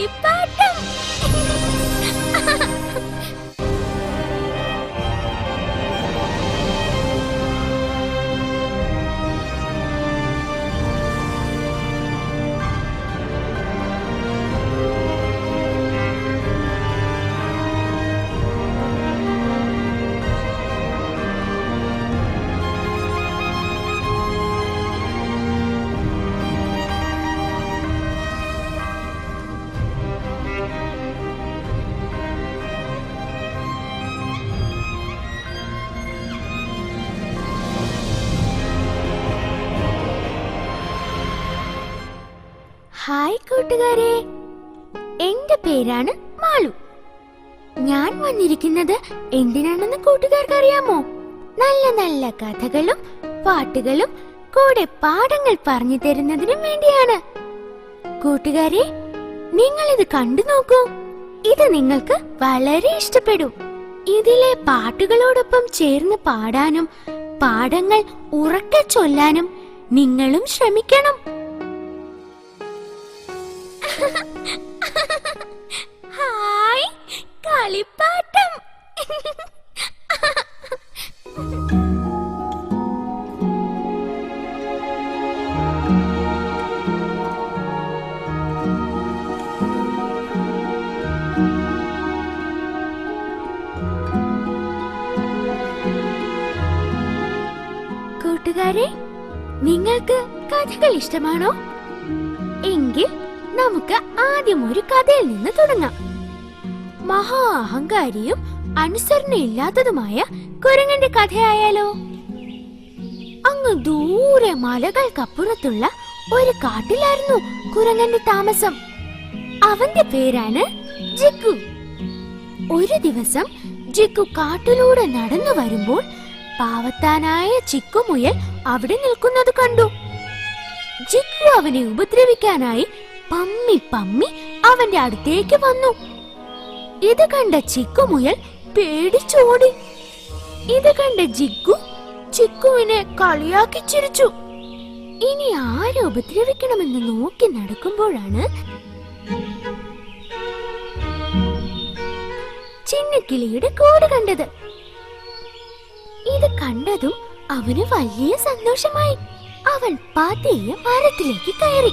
കളിപ്പാട്ടം. ഹായ് കൂട്ടുകാരെ, എന്റെ പേരാണ് മാളു. ഞാൻ വന്നിരിക്കുന്നത് എന്തിനാണെന്ന് കൂട്ടുകാർക്ക് അറിയാമോ? നല്ല നല്ല കഥകളും പാട്ടുകളും കൂടെ പാഠങ്ങൾ പറഞ്ഞു തരുന്നതിനും വേണ്ടിയാണ്. കൂട്ടുകാരെ, നിങ്ങൾ ഇത് കണ്ടു നോക്കൂ. ഇത് നിങ്ങൾക്ക് വളരെ ഇഷ്ടപ്പെടും. ഇതിലെ പാട്ടുകളോടൊപ്പം ചേർന്ന് പാടാനും പാഠങ്ങൾ ഉറക്കെ ചൊല്ലാനും നിങ്ങളും ശ്രമിക്കണം. ഹായ് കളിപ്പാട്ടം. കൂട്ടുകാരെ, നിങ്ങൾക്ക് കഥകൾ ഇഷ്ടമാണോ? എങ്കിൽ നമുക്ക് ആദ്യം ഒരു കഥയിൽ നിന്ന് തുടങ്ങാം. മഹാ അഹങ്കാരിയും അനുസരണയില്ലാത്തതുമായ കുരങ്ങന്റെ കഥയായാലോ? അങ്ങ് ദൂരെ മലകൾക്കപ്പുറത്തുള്ള ഒരു കാട്ടിലായിരുന്നു കുരങ്ങന്റെ താമസം. അവന്റെ പേരാണ് ജിഗു. ഒരു ദിവസം ജിഗു കാട്ടിലൂടെ നടന്നു വരുമ്പോൾ പാവത്താനായ ചിക്കുമുയൽ അവിടെ നിൽക്കുന്നത് കണ്ടു. ജിഗു അവനെ ഉപദ്രവിക്കാനായി പമ്മി പമ്മി അവന്റെ അടുത്തേക്ക് വന്നു. ഇത് കണ്ട ചിക്കുമുയൽ പേടിച്ചോടി. ഇത് കണ്ട ജിഗു ചിക്കുവിനെ കളിയാക്കി ചിരിച്ചു. ഇനി ആരെ ഉപദ്രവിക്കണമെന്ന് നോക്കി നടക്കുമ്പോഴാണ് ചിന്നക്കിളിയുടെ കൂട് കണ്ടത്. ഇത് കണ്ടതും അവന് വലിയ സന്തോഷമായി. അവൻ പതിയെ മരത്തിലേക്ക് കയറി.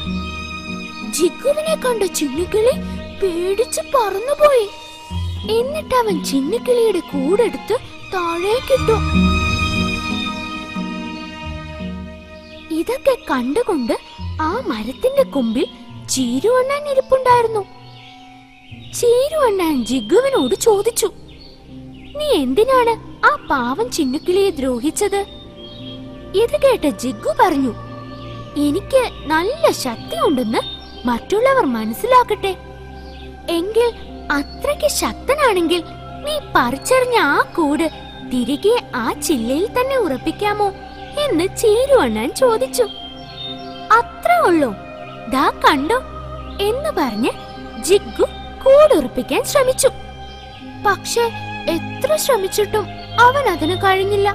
ജിഗുവിനെ കണ്ട ചിന്നക്കിളി പേടിച്ച് പറന്നുപോയി. എന്നിട്ട് അവൻ ചിന്നക്കിളിയുടെ കൂടെടുത്ത് താഴേക്കിട്ടു. ഇതൊക്കെ കണ്ടുകൊണ്ട് ആ മരത്തിന്റെ കൊമ്പിൽ ചീരുവണ്ണാൻ ഇരിപ്പുണ്ടായിരുന്നു. ചീരുവണ്ണാൻ ജിഗുവിനോട് ചോദിച്ചു, നീ എന്തിനാണ് ആ പാവം ചിന്നക്കിളിയെ ദ്രോഹിച്ചത്? ഇത് കേട്ട ജിഗു പറഞ്ഞു, എനിക്ക് നല്ല ശക്തിയുണ്ടെന്ന് മറ്റുള്ളവർ മനസ്സിലാക്കട്ടെ. എങ്കിൽ അത്രയ്ക്ക് ശക്തനാണെങ്കിൽ നീ പറിച്ചെറിഞ്ഞ ആ കൂട് തിരികെ ആ ചില്ലയിൽ തന്നെ ഉറപ്പിക്കാമോ എന്ന് ചീരുവണ്ണാൻ ചോദിച്ചു. അത്രേ ഉള്ളൂ, ദാ കണ്ടോ എന്ന് പറഞ്ഞ് ജിഗു കൂടുറപ്പിക്കാൻ ശ്രമിച്ചു. പക്ഷെ എത്ര ശ്രമിച്ചിട്ടും അവൻ അതിന് കഴിഞ്ഞില്ല.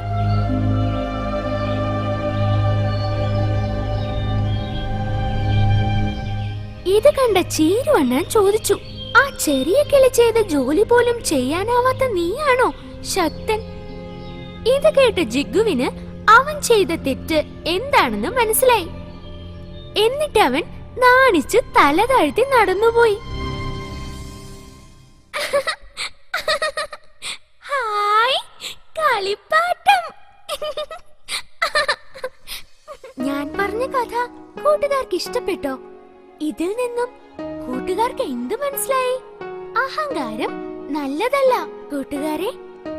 ഇത് കണ്ട ചീരുവണ്ണാൻ ചോദിച്ചു, ആ ചെറിയ കിളി ചെയ്ത ജോലി പോലും ചെയ്യാനാവാത്ത നീയാണോ ശക്തൻ? ഇത് കേട്ട ജിഗുവിന് അവൻ ചെയ്ത തെറ്റ് എന്താണെന്ന് മനസ്സിലായി. എന്നിട്ട് അവൻ നാണിച്ച് തല താഴ്ത്തി നടന്നുപോയി. ഹായ് കളിപ്പാട്ടം. ഞാൻ പറഞ്ഞ കഥ കൂട്ടുകാർക്ക് ഇഷ്ടപ്പെട്ടോ? ഇതിൽ നിന്നും കൂട്ടുകാർക്ക് എന്ത് മനസ്സിലായി? അഹങ്കാരം നല്ലതല്ല. കൂട്ടുകാരെ,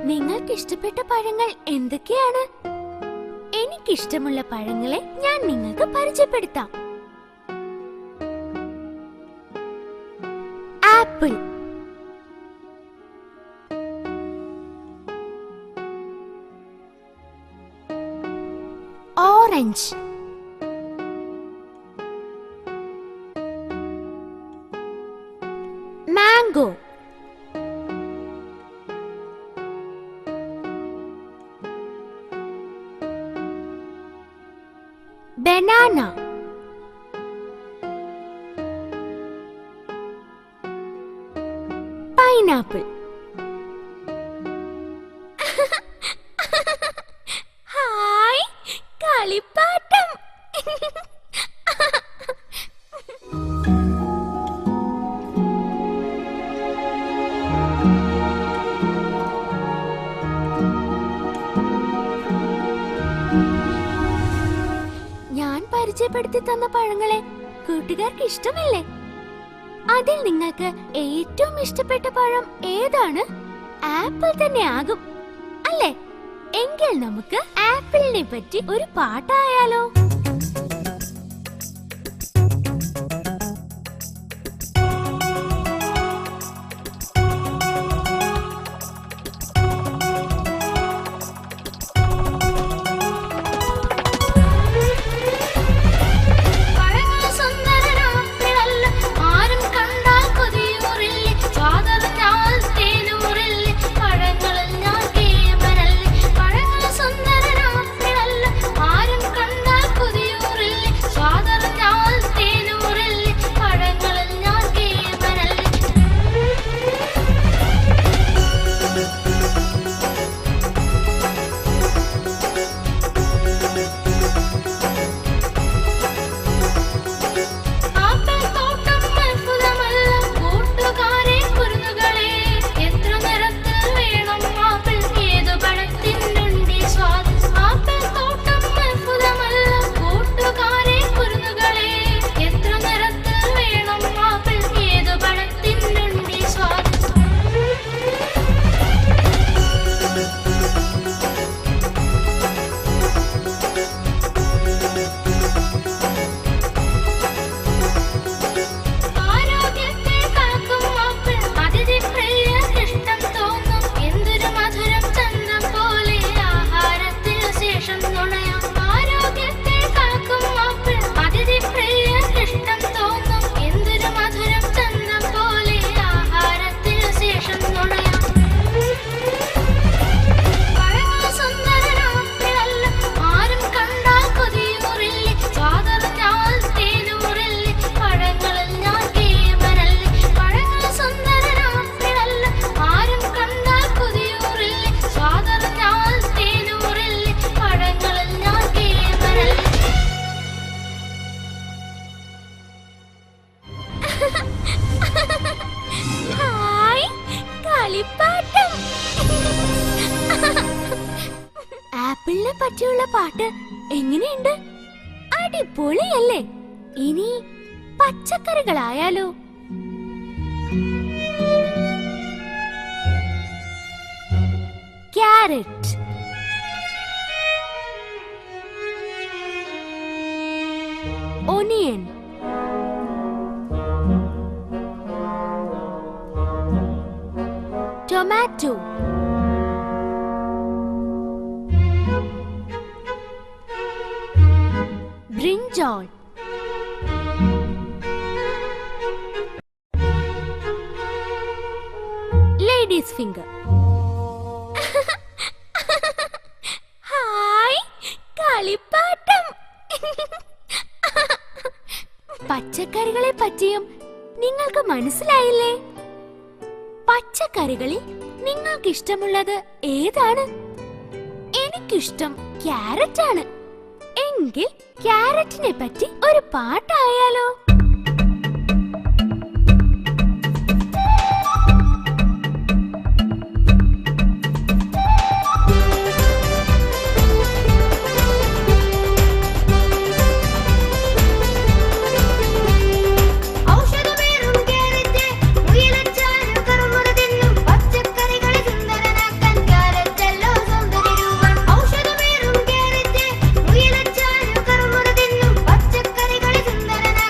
നിങ്ങൾക്ക് ഇഷ്ടപ്പെട്ട പഴങ്ങൾ എന്തൊക്കെയാണ്? എനിക്കിഷ്ടമുള്ള പഴങ്ങളെ ഞാൻ നിങ്ങൾക്ക് പരിചയപ്പെടുത്താം. Apple, orange, mango, banana, pineapple. Hi കളിപ്പാട്ടം. ഞാൻ പരിചയപ്പെടുത്തി തന്ന പഴങ്ങളെ കൂട്ടുകാർക്ക് ഇഷ്ടമല്ലേ? അതിൽ നിങ്ങൾക്ക് ഏറ്റവും ഇഷ്ടപ്പെട്ട പഴം ഏതാണ്? ആപ്പിൾ തന്നെ ആകും അല്ലേ? എങ്കിൽ നമുക്ക് ആപ്പിളിനെ പറ്റി ഒരു പാട്ടായാലോ? ഹായ് കളിപ്പാട്ടം. ആപ്പിളിനെ പറ്റിയുള്ള പാട്ട് എങ്ങനെയുണ്ട്? അടിപൊളിയല്ലേ? ഇനി പച്ചക്കറികളായാലോ? Carrot, onion, tomato, brinjal, ladies finger. Hi കളിപ്പാട്ടം. പച്ചക്കറികളെ പറ്റിയും നിങ്ങൾക്ക് മനസ്സിലായില്ലേ? പച്ചക്കറികളിൽ നിങ്ങൾക്ക് ഇഷ്ടമുള്ളത് ഏതാണ്? എനിക്കിഷ്ടം ക്യാരറ്റ് ആണ്. എങ്കിൽ ക്യാരറ്റിനെ പറ്റി ഒരു പാട്ടായാലോ?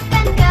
¡Gracias!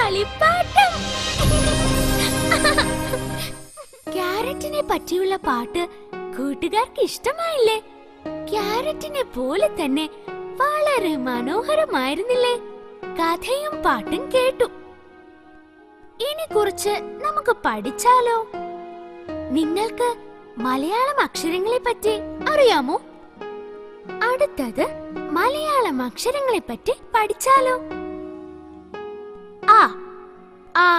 കളിപ്പാട്ടം. ക്യാരറ്റിനെ പറ്റിയുള്ള പാട്ട് കൂട്ടുകാർക്ക് ഇഷ്ടമായില്ലേ? ക്യാരറ്റിനെ പോലെ തന്നെ വളരെ മനോഹരമായിരുന്നില്ലേ? കഥയും പാട്ടും കേട്ടു. ഇനി കുറച്ച് നമുക്ക് പഠിച്ചാലോ? നിങ്ങൾക്ക് മലയാളം അക്ഷരങ്ങളെ പറ്റി അറിയാമോ? അടുത്തത് മലയാളം അക്ഷരങ്ങളെ പറ്റി പഠിച്ചാലോ? ആ, ആ,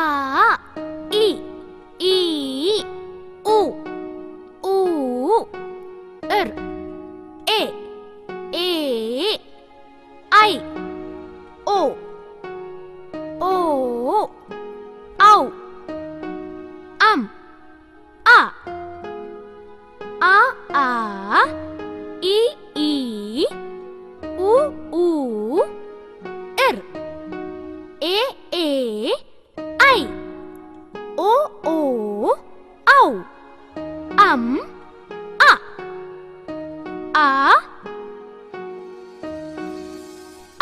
ഇ, ഈ, ഉ, ഊ, ഇർ, എ, ഐ, ഓ, ഓ, ഔ, അം, ആ, ഇ, ഉ, ഊ, ഇർ, എ, ഐ, ഓ, ഔ, അം, ആ,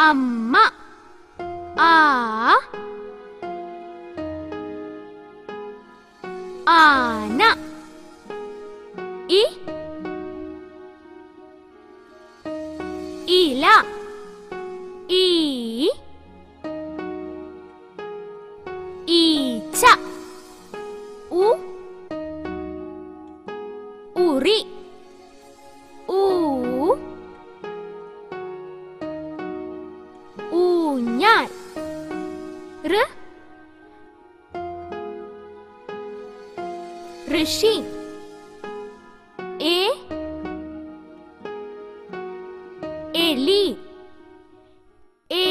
അമ്മ, ആ, ആന, ഇ, ഇല, ഈ, ഈച്ച, ഉ, ഉറി, ഊ, ഊഞ്ഞാൽ, ഋ, ഋഷി, എ, എലി, ഏ,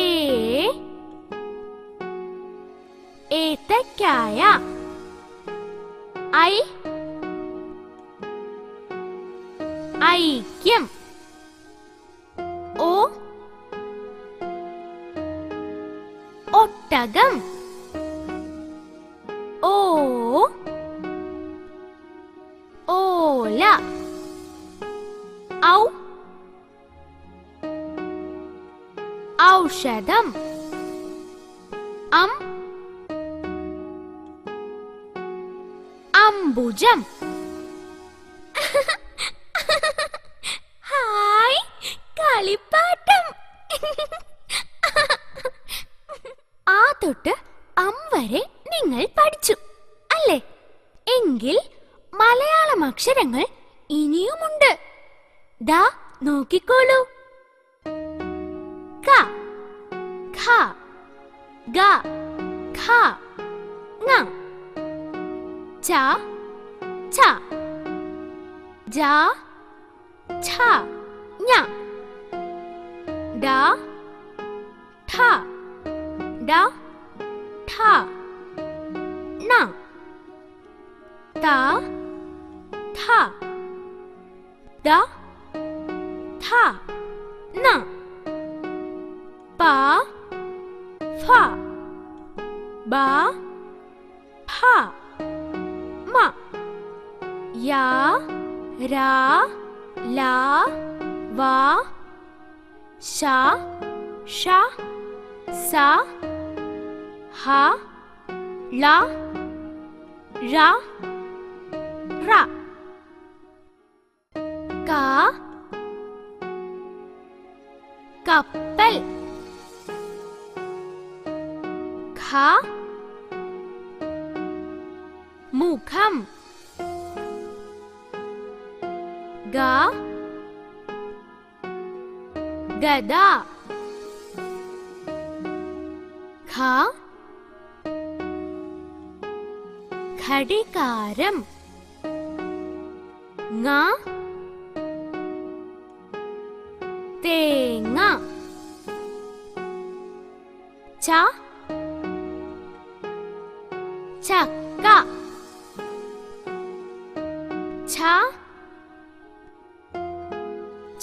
ഏത്തക്കായ, ഐ, ഐക്യം, ഓ, ഒട്ടകം, ഓ, ഓല, ഔ, ഔഷധം, അം, അംബുജം. ഹായ്, കളിപ്പാട്ടം. ആ തൊട്ട് അം വരെ നിങ്ങൾ പഠിച്ചു അല്ലേ? എങ്കിൽ മലയാളം അക്ഷരങ്ങൾ ഇനിയുമുണ്ട്. ദാ നോക്കിക്കോളൂ. ക, ഖ, ഗ, ഘ, ങ, ച, ഛ, ജ, ഛ, ഞ, ഡ, ഠ, ഡ, ഠ, ണ, ത, ഥ, ദ, ഥ, ന, പ, ഫ, ബ, ഭ, മ, യ, ര, ല, വ, ശ, ഷ, സ, ഹ, ള, ഴ, റ, ക, കപ്പൽ, ഖ, മുഖം, ഗ, ഗദ, ഘ, ഘടികാരം, ങ, തേങ്ങ, ച, ചക്ക, ഛ,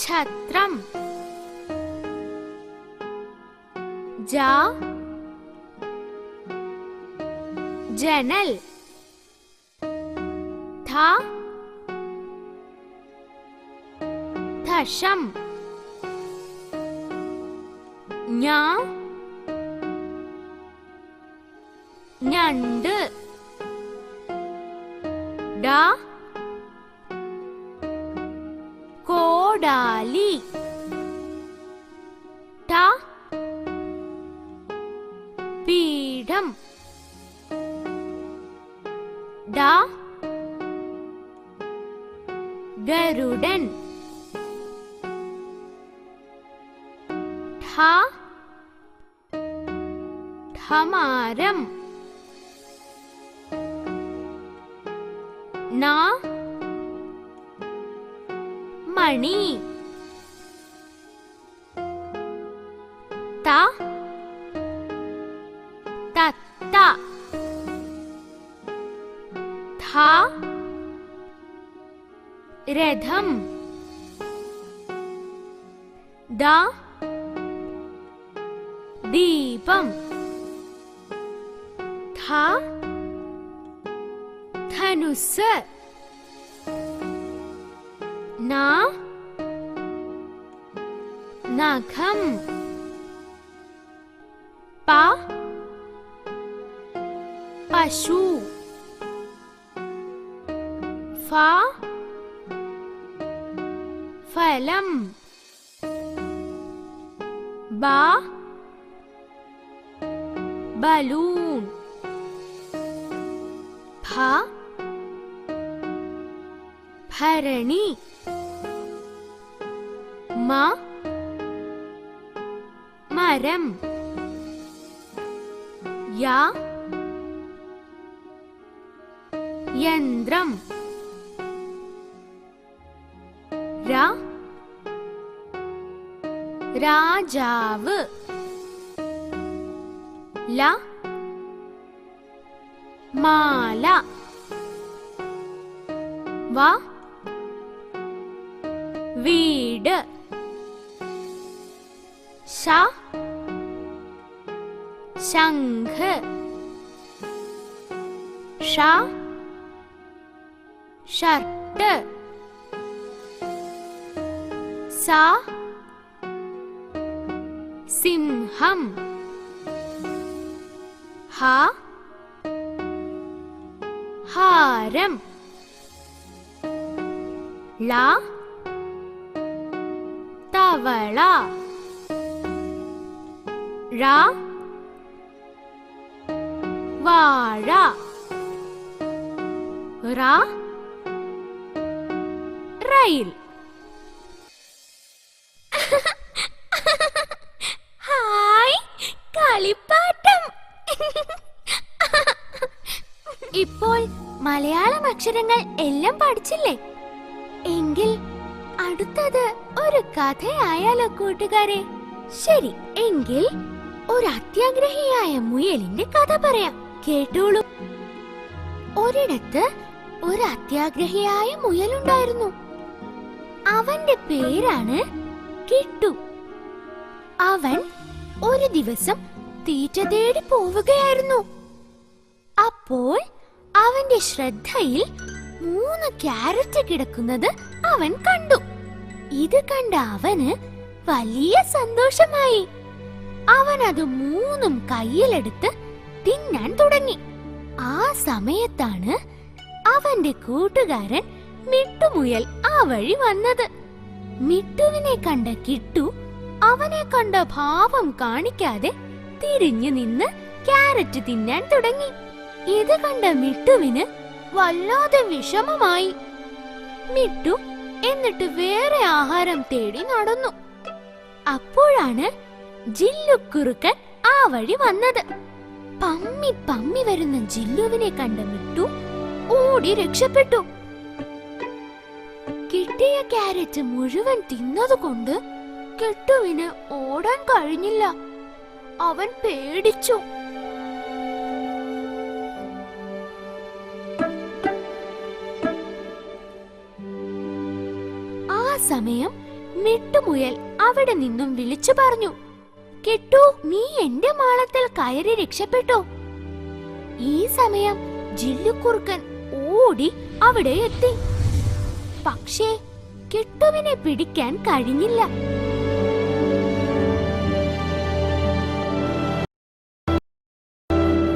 ഛത്രം, ജ, ജനൽ, ധ, ധഷം, ஞ, ഞണ്ട്. ഡ കോടാലി. ട പീഠം. ഡ ഗരുഡൻ. ഠ ഠമാരം. ന മണി. ത തത്ത. ഥ രഥം. ദ ദീപം. ധ ധനുസ്. ന നഖം. പ പശു. ഫ ഫലം. ബ ബലൂൺ. ഭ ഭരണി. മ മരം. യ യന്ത്രം. ര രാജാവ്. ല മാല. വ വീട്. ശ ശംഖ്. ഷ ഷർട്ട്. സ സിംഹം. ഹ ഹാരം. ല തവള. ര വാഴ. റ റയിൽ. ഹായ് കളിപ്പാട്ടം. ഇപ്പോൾ മലയാളം അക്ഷരങ്ങൾ എല്ലാം പഠിച്ചില്ലേ? എങ്കിൽ അടുത്തത് ഒരു കഥയായാലോ കൂട്ടുകാരെ? ശരി, എങ്കിൽ ഒരു അത്യാഗ്രഹിയായ മുയലിന്റെ കഥ പറയാം, കേട്ടോളൂ. ഒരിടത്ത് ഒരു അത്യാഗ്രഹിയായ മുയലുണ്ടായിരുന്നു. അവന്റെ പേരാണ് കിട്ടു. അവൻ ഒരു ദിവസം തീറ്റ തേടി പോവുകയായിരുന്നു. അപ്പോൾ അവന്റെ ശ്രദ്ധയിൽ 3 ക്യാരറ്റ് കിടക്കുന്നത് അവൻ കണ്ടു. ഇത് കണ്ട അവന് വലിയ സന്തോഷമായി. അവൻ അത് 3ഉം കയ്യിലെടുത്ത് തിന്നാൻ തുടങ്ങി. ആ സമയത്താണ് അവന്റെ കൂട്ടുകാരൻ മിട്ടുമുയൽ ആ വഴി വന്നത്. മിട്ടുവിനെ കണ്ട കിട്ടു അവനെ കണ്ട ഭാവം കാണിക്കാതെ തിരിഞ്ഞു നിന്ന് ക്യാരറ്റ് തിന്നാൻ തുടങ്ങി. ഇത് കണ്ട മിട്ടുവിന് വല്ലാതെ വിഷമമായി. മിട്ടു എന്നിട്ട് വേറെ ആഹാരം തേടി നടന്നു. അപ്പോഴാണ് ജില്ലുക്കുറുക്കൻ ആ വഴി വന്നത്. പമ്മി പമ്മി വരുന്ന ജില്ലുവിനെ കണ്ട മിട്ടു ഓടി രക്ഷപ്പെട്ടു. കിട്ടിയ ക്യാരറ്റ് മുഴുവൻ തിന്നതുകൊണ്ട് കിട്ടുവിന് ഓടാൻ കഴിഞ്ഞില്ല. അവൻ പേടിച്ചു. ആ സമയം മിട്ടുമുയൽ അവിടെ നിന്നും വിളിച്ചു പറഞ്ഞു, കിട്ടു, നീ എന്റെ മാളത്തിൽ കയറി രക്ഷപ്പെട്ടോ? ഈ സമയം ജില്ലുക്കുറുക്കൻ ഓടി അവിടെ എത്തി. പക്ഷേ കിട്ടുവിനെ പിടിക്കാൻ കഴിഞ്ഞില്ല.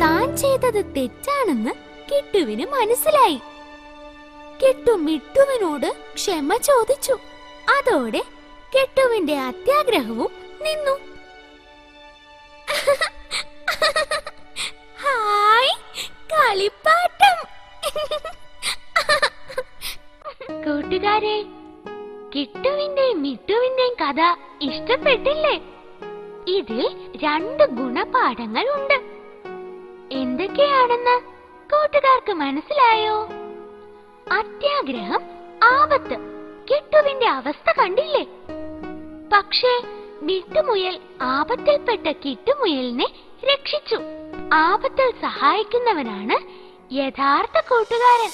താൻ ചെയ്ത ചെയ്തത് തെറ്റാണെന്ന് കിട്ടുവിന് മനസ്സിലായി. കിട്ടു മിട്ടുവിനോട് ക്ഷമ ചോദിച്ചു. അതോടെ കിട്ടുവിന്റെ അത്യാഗ്രഹവും നിന്നു. ഹായ്, കളിപ്പാട്ടം! കൂട്ടുകാരെ, കിട്ടുവിന്റെയും മിട്ടുവിന്റെയും കഥ ഇഷ്ടപ്പെട്ടില്ലേ? ഇതിൽ 2 ഗുണപാഠങ്ങൾ ഉണ്ട്. എന്തൊക്കെയാണെന്ന് കൂട്ടുകാർക്ക് മനസ്സിലായോ? അത്യാഗ്രഹം, ആപത്ത്. കിട്ടുവിന്റെ അവസ്ഥ കണ്ടില്ലേ? പക്ഷേ മിട്ടുമുയൽ ആപത്തിൽപ്പെട്ട കിട്ടുമുയലിനെ രക്ഷിച്ചു. ആപത്തിൽ സഹായിക്കുന്നവനാണ് യഥാർത്ഥ കൂട്ടുകാരൻ.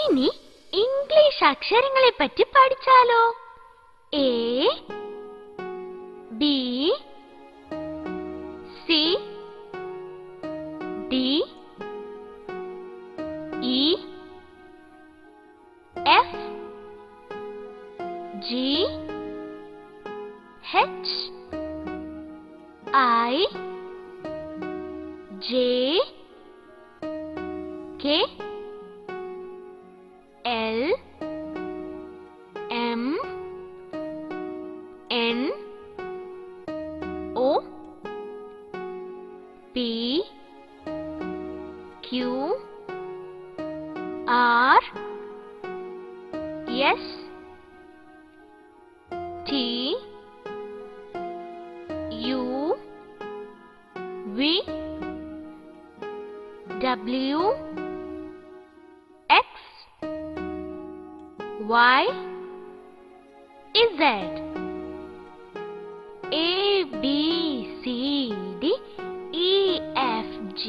ഇനി ഇംഗ്ലീഷ് അക്ഷരങ്ങളെ പറ്റി പഠിച്ചാലോ? A, B, C, D, E, F, G, H, I, J, K, L, M, N, O, P, Q, R, S, T, U, V, W, X, Y, Z. A, B, C, D, E, F, G,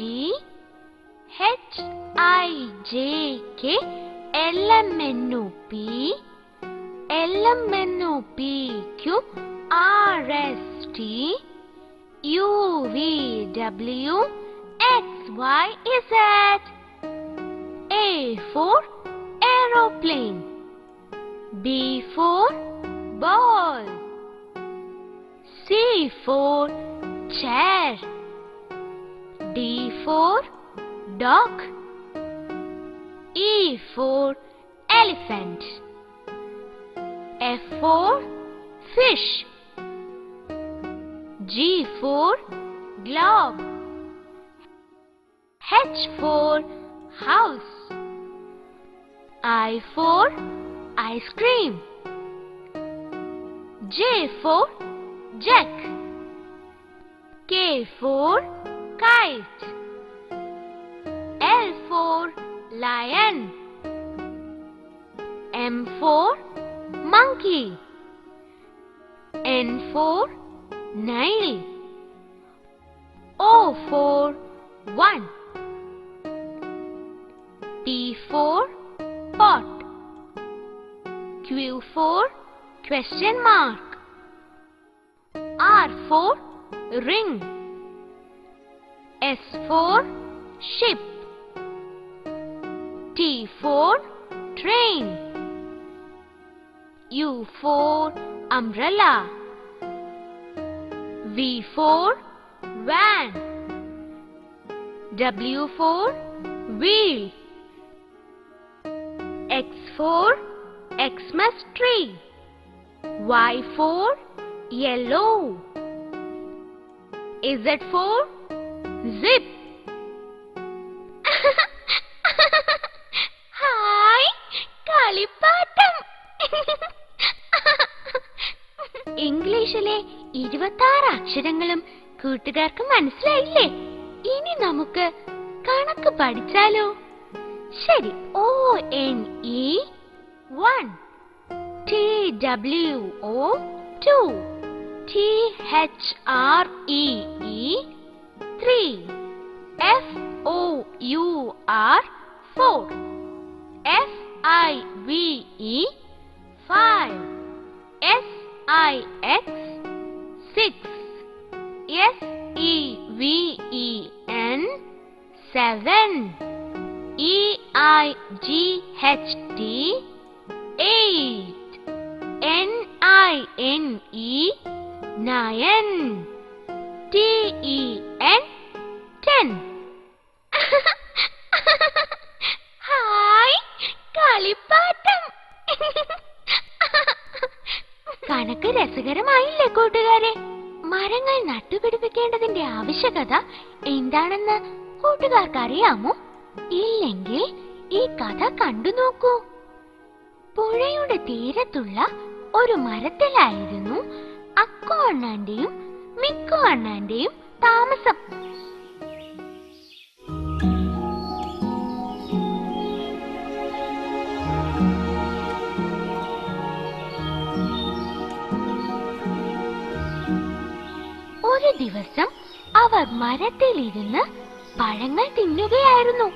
H, I, J, K, L, M, N, O, P, L, M, N, O, P, Q, R, S, T, U, V, W, X, Y, Z. A for aeroplane. B for ball. C for chair. D for dog. E for elephant. F for fish. G for globe. H for house. I for ice cream. J for jack. K for kite. L for lion. M for monkey. N for nail. O for one. P for pot. Q for question mark. R for ring. S for ship. T for train. U for umbrella. V for van. W for wheel. X for Xmas tree. Y for yellow. Z for zip. Hi, കളിപ്പാട്ടം! ഇംഗ്ലീഷിലെ 26 അക്ഷരങ്ങളും കൂട്ടുകാർക്ക് മനസ്സിലായില്ലേ? ഇനി നമുക്ക് കണക്ക് പഠിച്ചാലോ? ശരി. ONE 1, TWO 2, THREE 3, FOUR 4, 5. SIX 6. SEVEN 7. EIGHT 8. NINE 9. TEN 10. Hi കളിപ്പാട്ടം. കണക്ക് രസകരമായില്ലേ കൂട്ടുകാരെ? മരങ്ങൾ നട്ടുപിടിപ്പിക്കേണ്ടതിന്റെ ആവശ്യകത എന്താണെന്ന് കൂട്ടുകാർക്ക് അറിയാമോ? ഇല്ലെങ്കിൽ ഈ കഥ കണ്ടു നോക്കൂ. പുഴയുടെ തീരത്തുള്ള ഒരു മരത്തിലായിരുന്നു അക്കു അണ്ണാന്റെയും മിക്കു അണ്ണാന്റെയും താമസം. ഒരു ദിവസം അവർ മരത്തിലിരുന്ന് പഴങ്ങൾ തിന്നുകയായിരുന്നു.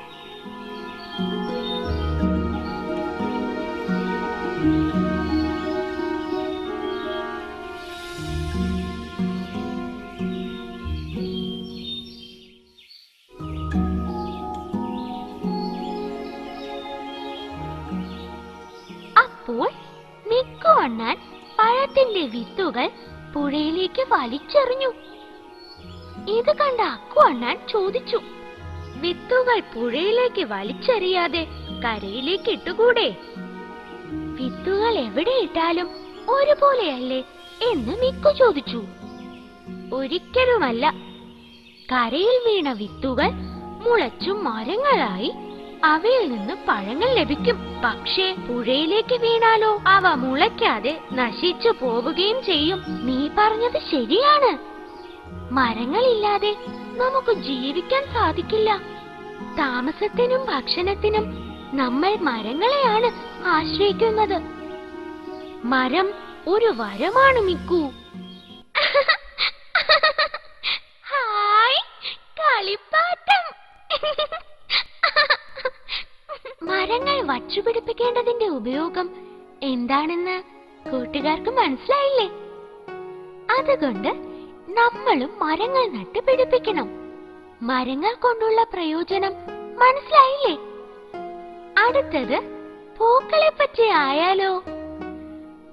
അപ്പോൾ മിക്കു അണ്ണാൻ പഴത്തിന്റെ വിത്തുകൾ പുഴയിലേക്ക് വലിച്ചെറിഞ്ഞു. ഇത് കണ്ട അക്കു അണ്ണാൻ ചോദിച്ചു, വിത്തുകൾ പുഴയിലേക്ക് വലിച്ചെറിയാതെ കരയിലേക്ക് ഇട്ടുകൂടെ? വിത്തുകൾ എവിടെ ഇട്ടാലും ഒരുപോലെയല്ലേ എന്ന് മിക്കു ചോദിച്ചു. ഒരിക്കലുമല്ല. കരയിൽ വീണ വിത്തുകൾ മുളച്ചു മരങ്ങളായി അവയിൽ നിന്ന് പഴങ്ങൾ ലഭിക്കും. പക്ഷേ പുഴയിലേക്ക് വീണാലോ അവ മുളയ്ക്കാതെ നശിച്ചു പോവുകയും ചെയ്യും. നീ പറഞ്ഞത് ശരിയാണ്. മരങ്ങളില്ലാതെ നമുക്ക് ജീവിക്കാൻ സാധിക്കില്ല. താമസത്തിനും ഭക്ഷണത്തിനും നമ്മൾ മരങ്ങളെയാണ് ആശ്രയിക്കുന്നത്. മരം ഒരു വരമാണ് മിക്കു. ഹായ് കളിപ്പാട്ടം. മരങ്ങൾ വച്ചുപിടിപ്പിക്കേണ്ടതിന്റെ ഉപയോഗം എന്താണെന്ന് കൂട്ടുകാർക്ക് മനസ്സിലായില്ലേ? അതുകൊണ്ട് നമ്മളും മരങ്ങൾ നട്ടുപിടിപ്പിക്കണം. മരങ്ങൾ കൊണ്ടുള്ള പ്രയോജനം മനസ്സിലായില്ലേ? അടുത്തത് പൂക്കളെ പറ്റി ആയാലോ?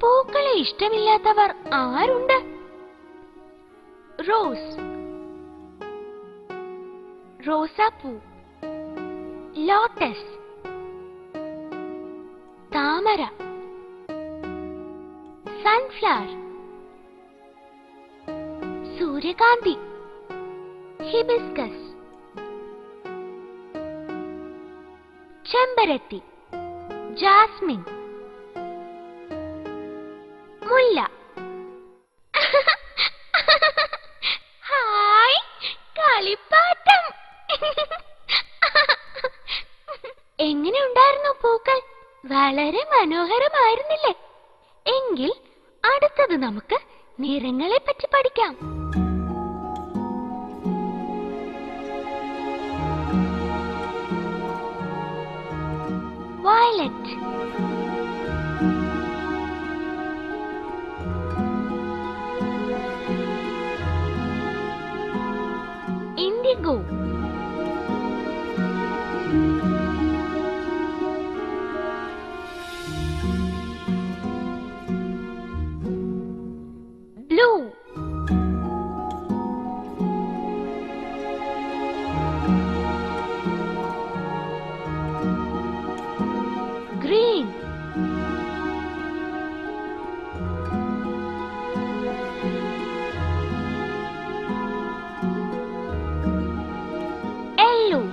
പൂക്കളെ ഇഷ്ടമില്ലാത്തവർ ആരുണ്ട്? റോസ്, റോസാപ്പൂ, ലോട്ടസ്, താമര, സൺഫ്ലവർ, സൂര്യകാന്തി, ഹിബിസ്കസ്, ചെമ്പരത്തി, ജാസ്മിൻ, മുല്ല. ഹായ് കളിപ്പാട്ടം. എങ്ങനെ ഉണ്ടായിരുന്നു പൂക്കൾ? വളരെ മനോഹരമായിരുന്നില്ലേ? എങ്കിൽ അടുത്തത് നമുക്ക് നിറങ്ങളെ പറ്റി പഠിക്കാം. Violet, IndiGo, blue, green, yellow,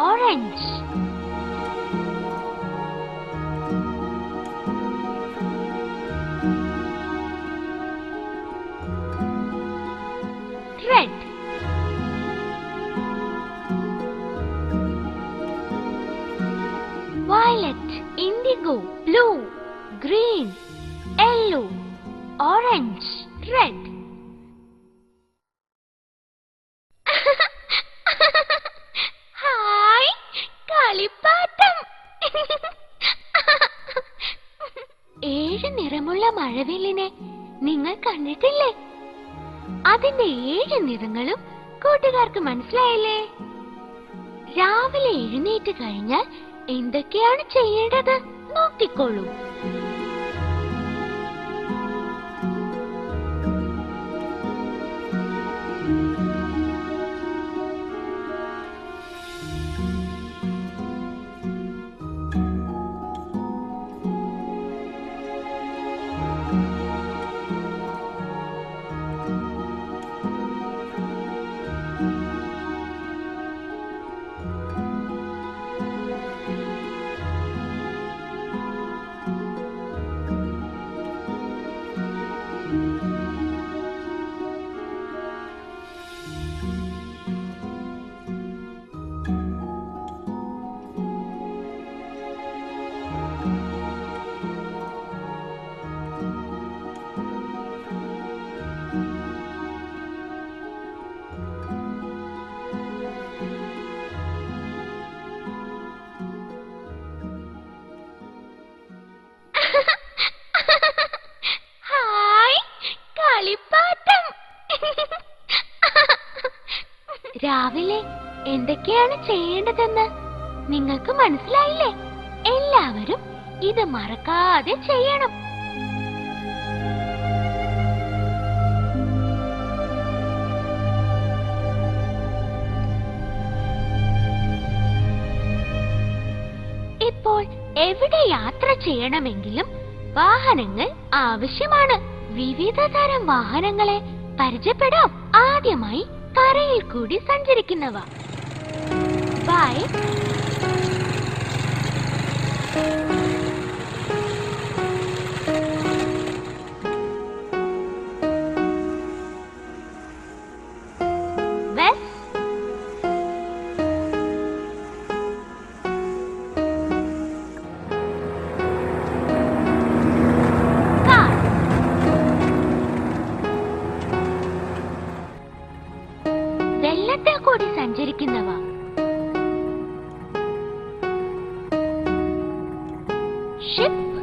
orange, red, violet, indigo, blue, green, yellow, orange, red. നിറമുള്ള മഴവില്ലിനെ നിങ്ങൾ കണ്ടിട്ടില്ലേ? അതിന്റെ 7 നിറങ്ങളും കൂട്ടുകാർക്ക് മനസ്സിലായില്ലേ? രാവിലെ എഴുന്നേറ്റ് കഴിഞ്ഞാൽ എന്തൊക്കെയാണ് ചെയ്യേണ്ടത് നോക്കിക്കോളൂ. രാവിലെ എന്തൊക്കെയാണ് ചെയ്യേണ്ടതെന്ന് നിങ്ങൾക്ക് മനസ്സിലായില്ലേ? എല്ലാവരും ഇത് മറക്കാതെ ചെയ്യണം. ഇപ്പോൾ എവിടെ യാത്ര ചെയ്യണമെങ്കിലും വാഹനങ്ങൾ ആവശ്യമാണ്. വിവിധ തരം വാഹനങ്ങളെ പരിചയപ്പെടാം. ആദ്യമായി കരയിൽ കൂടി സഞ്ചരിക്കുന്നവ. Bike, bus, car. വെള്ളത്തിൽ കൂടി സഞ്ചരിക്കുന്നവ. ഷിപ്പ്,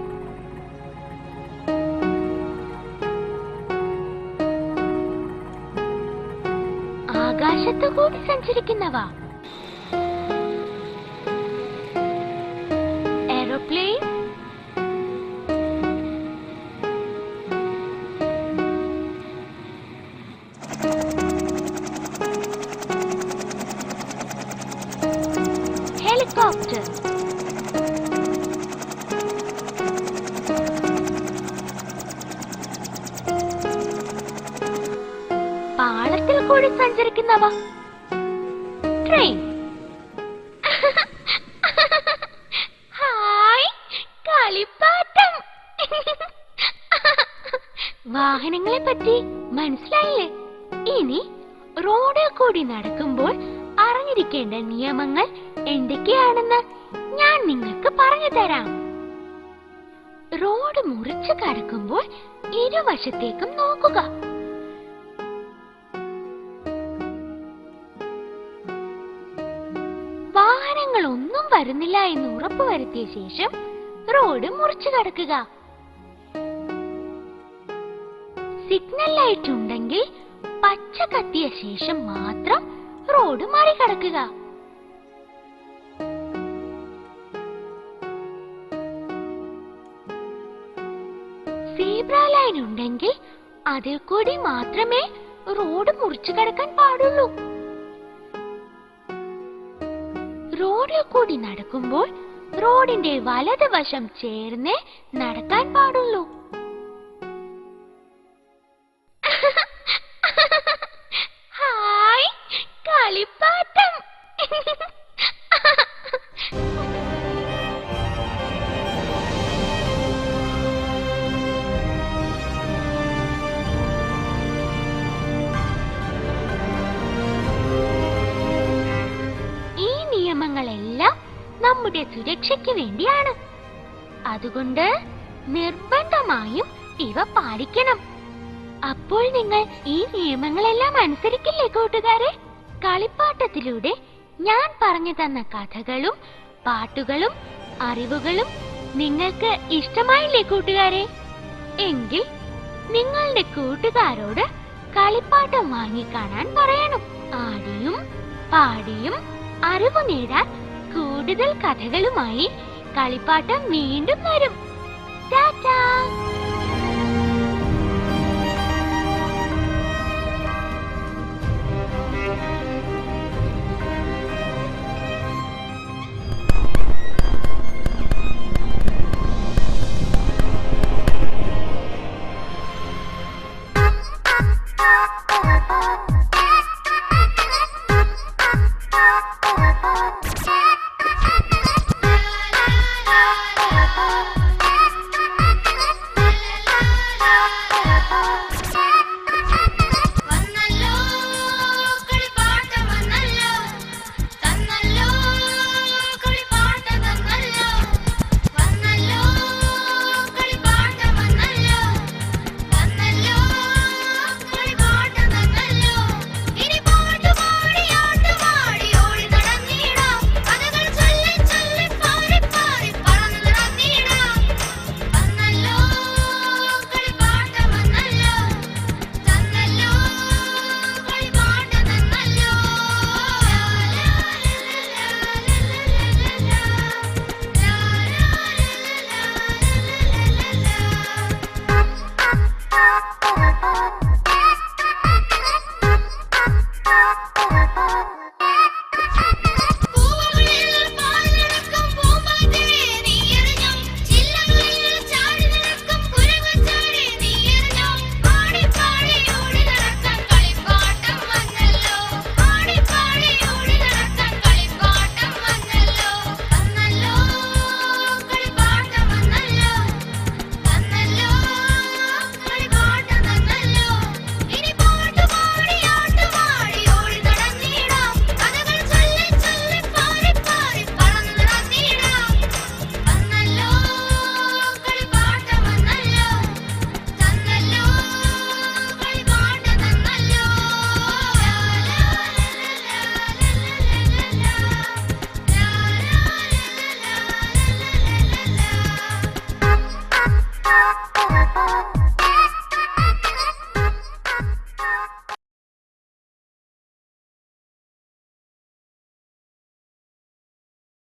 ആകാശത്തു കൂടി സഞ്ചരിക്കുന്നവ. എയ്റോപ്ലെയിൻ, ഹെലികോപ്റ്റർ, പാളത്തിൽ കൂടി സഞ്ചരിക്കുന്നവ. ട്രെയിൻ. ഹായ്, കളിപ്പാട്ടം. വാഹനങ്ങളെ പറ്റി മനസ്സിലായില്ലേ? ഇനി റോഡിൽ കൂടി നടക്കുമ്പോൾ അറിഞ്ഞിരിക്കേണ്ട നിയമങ്ങൾ എന്തൊക്കെയാണെന്ന് ഞാൻ നിങ്ങൾക്ക് പറഞ്ഞു തരാം. റോഡ് മുറിച്ച് കടക്കുമ്പോൾ ഇരുവശത്തേക്കും നോക്കുക. വാഹനങ്ങളൊന്നും വരുന്നില്ല എന്ന് ഉറപ്പുവരുത്തിയ ശേഷം റോഡ് മുറിച്ചു കടക്കുക. സിഗ്നൽ ലൈറ്റ് ഉണ്ടെങ്കിൽ പച്ച കത്തിയ ശേഷം മാത്രം റോഡ് മറികടക്കുക. സീബ്ര ലൈൻ ഉണ്ടെങ്കിൽ അതിൽ കൂടി മാത്രമേ റോഡ് മുറിച്ചു കടക്കാൻ പാടുള്ളൂ. റോഡിൽ കൂടി നടക്കുമ്പോൾ റോഡിന്റെ വലതുവശം ചേർന്നേ നടക്കാൻ പാടുള്ളൂ. ഹായ്, കളിപ്പാട്ടം. നിയമങ്ങളെല്ലാം നമ്മുടെ സുരക്ഷയ്ക്ക് വേണ്ടിയാണ്. അതുകൊണ്ട് നിർബന്ധമായും ഇവ പാലിക്കണം. അപ്പോൾ നിങ്ങൾ ഈ നിയമങ്ങളെല്ലാം അനുസരിക്കില്ലേ കൂട്ടുകാരെ? കളിപ്പാട്ടത്തിലൂടെ ഞാൻ പറഞ്ഞു തന്ന കഥകളും പാട്ടുകളും അറിവുകളും നിങ്ങൾക്ക് ഇഷ്ടമായില്ലേ കൂട്ടുകാരെ? എങ്കിൽ നിങ്ങളുടെ കൂട്ടുകാരോട് കളിപ്പാട്ടം വാങ്ങിക്കാണാൻ പറയണം. ആടിയും പാടിയും അറിവ് നേടാൻ കൂടുതൽ കഥകളുമായി കളിപ്പാട്ടം വീണ്ടും വരും. ടാറ്റാ.